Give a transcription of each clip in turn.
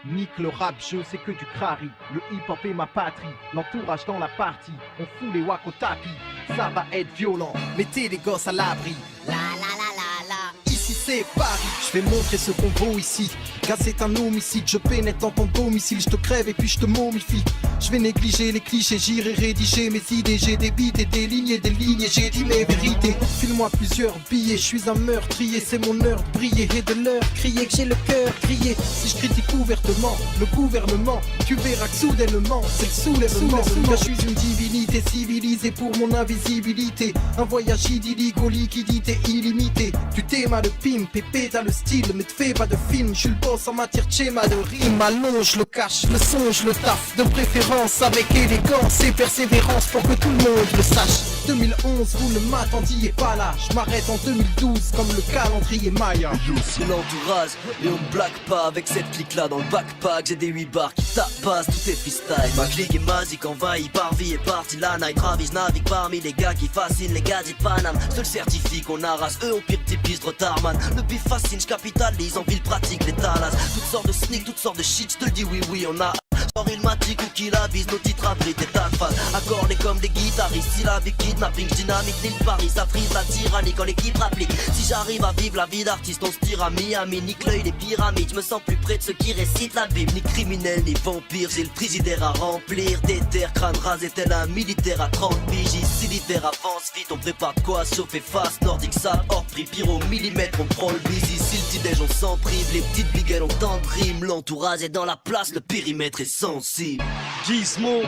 Nique le rap, je sais que du crari. Le hip-hop est ma patrie. L'entourage dans la partie. On fout les wacks au tapis. Ça va être violent. Mettez les gosses à l'abri. La la la la la. Ici c'est Paris. Je vais montrer ce qu'on vaut ici. Gaz c'est un homicide. Je pénètre dans ton domicile. Je te crève et puis je te momifie. Je vais négliger les clichés. J'irai rédiger mes idées. J'ai des beats et des lignes et des lignes. Et j'ai dit mes vérités. File-moi plusieurs billets. Je suis un meurtrier. C'est mon heure de briller et de leur crier que j'ai le cœur crié. Si je critique ouvertement le gouvernement, tu verras que soudainement c'est le soulèvement. Je suis une divinité civilisée pour mon invisibilité. Un voyage idyllique aux liquidités illimitées. Tu t'aimes le pimp, pépé t'as le style. Mais te fais pas de film, je suis le boss en matière de schéma de rime. Allonge le cache, le songe, le taf. De préférence avec élégance et persévérance pour que tout le monde le sache. 2011, vous ne m'attendiez pas là. Je m'arrête en 2012 comme le calendrier Maya. C'est l'entourage et on blague pas avec cette clique là dans le backpack. J'ai des 8 bars qui tapassent, tout est freestyle. Ma clique est magique, envahie par vie et partie la night. Ravi, je navigue parmi les gars qui fascinent les gadgets Paname. Seul certifie qu'on arrache, eux au pire typiste de retard man. Le bif fascine, je capitalise en ville pratique les talas. Toutes sortes de sneaks, toutes sortes de shit, je te le dis oui on a. Genre ilmatique ou qui la vise, nos titres abritent et tas de phases. Accordés comme des guitaristes, syllabique, kidnapping, dynamique, l'île Paris, ça frise la tyrannie quand l'équipe rapplique. Si j'arrive à vivre la vie d'artiste, on se tire à Miami, nique l'œil des pyramides. Je me sens plus près de ceux qui récitent la Bible. Ni criminel, ni vampire, j'ai le frigidaire à remplir. Des terres, crâne rasé tel un militaire à 30 piges. Si l'hiver avance vite, on prépare de quoi chauffer face. Nordique, sale, hors prix, pire au millimètre, on prend le busy. Si le petit-déj, on s'en prive, les petites biguelles, on tant de rimes. L'entourage est dans la place, le périmètre est sensible. Gizmo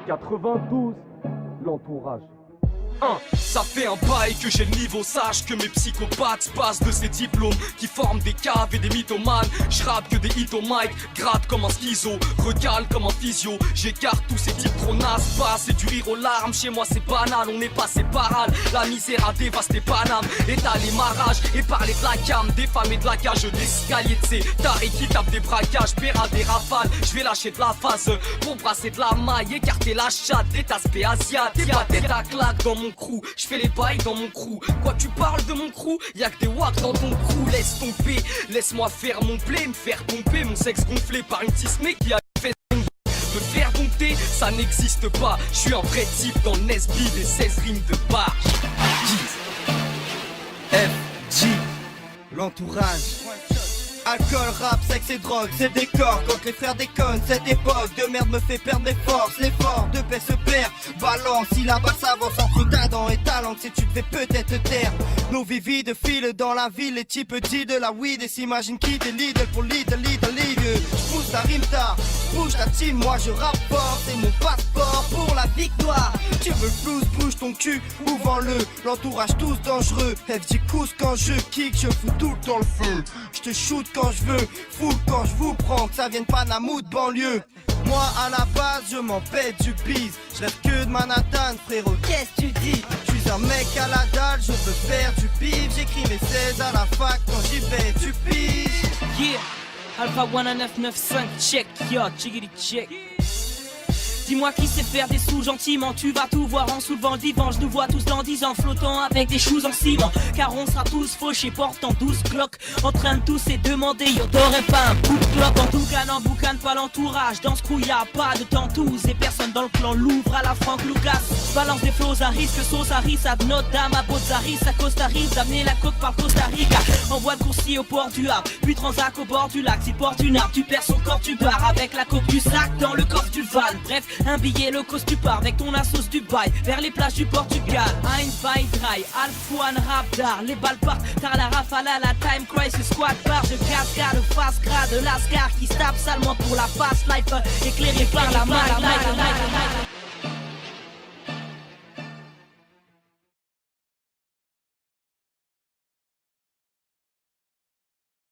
92, l'entourage. Ça fait un bail que j'ai le niveau sage, que mes psychopathes passent de ces diplômes qui forment des caves et des mythomanes. J'rappe que des hits au mic, gratte comme un schizo, recale comme un physio. J'écarte tous ces types trop nazes, pas c'est du rire aux larmes. Chez moi c'est banal, on est passé parade. La misère a dévasté Paname, étalé ma rage et parler de la cam, des femmes et de la cage, des escaliers de ces tarés qui tapent des braquages, paiera des rafales. Je vais lâcher de la face pour brasser de la maille, écarter la chatte, des aspects asiatiques. Y'a tête à claque dans mon crew, je fais les bails dans mon crew. Quoi tu parles de mon crew? Y'a que des wacks dans ton crew. Laisse tomber, laisse-moi faire mon play, me faire pomper mon sexe gonflé par une tismée qui a fait me faire dompter, ça n'existe pas. Je suis un vrai type dans le Nesby, des 16 rimes de barge. FG, l'entourage. Alcool, rap, sexe et drogue, c'est des corps. Quand les frères déconnent, cette époque de merde me fait perdre mes forces. L'effort de paix se perd, balance, si la balle s'avance entre dents et talent, si tu devais peut-être te taire. Nos vies vides filent dans la ville, les types disent de la weed et s'imaginent qui des Lidl pour Lidl. J'pousse la rime tard, bouge la team, moi je rapporte, c'est mon passeport pour la victoire. Tu veux le blues, bouge ton cul, ou vends-le. L'entourage tous dangereux, FG cousse quand je kick, je fous tout le temps le feu. Je te shoot quand je veux, fou quand je vous prends, que ça vienne pas d'un de banlieue. Moi à la base je m'en pète du bise. Je rêve que de Manhattan frérot, qu'est-ce que tu dis? Je suis un mec à la dalle, je veux faire du bif. J'écris mes 16 à la fac, quand j'y vais tu piges. Yeah, Alpha 1995, check, yo, chickity check. Dis-moi qui sait faire des sous gentiment, tu vas tout voir en soulevant le divan. Je nous vois tous dans 10 ans flottant avec des shoes en ciment. Car on sera tous fauchés portant 12 cloques, en train de tous et demander yo t'aurais pas un coup de cloque. En tout cas n'en boucane pas l'entourage, dans ce crew y'a pas de temps tous. Et personne dans le clan l'ouvre à la Franck Lucas. Balance des flots à risque, sauce à riz, à Notre-Dame, à Botzaris, à Costa Rica. D'amener la coque par Costa Rica. Envoie le coursier au port du Havre, puis Transac au bord du lac. Si porte une arme, tu perds son corps, tu pars avec la coque du sac dans le coffre du van. Bref, un billet low cost, tu pars avec ton assos du bail vers les plages du Portugal. Ein, Vai, Dry, Alfouane, Rapdar. Les balles partent, car la rafale à la time crisis squad bar. Je cascade, de face grade, lascar qui se tape salement pour la fast life, éclairé par la malle.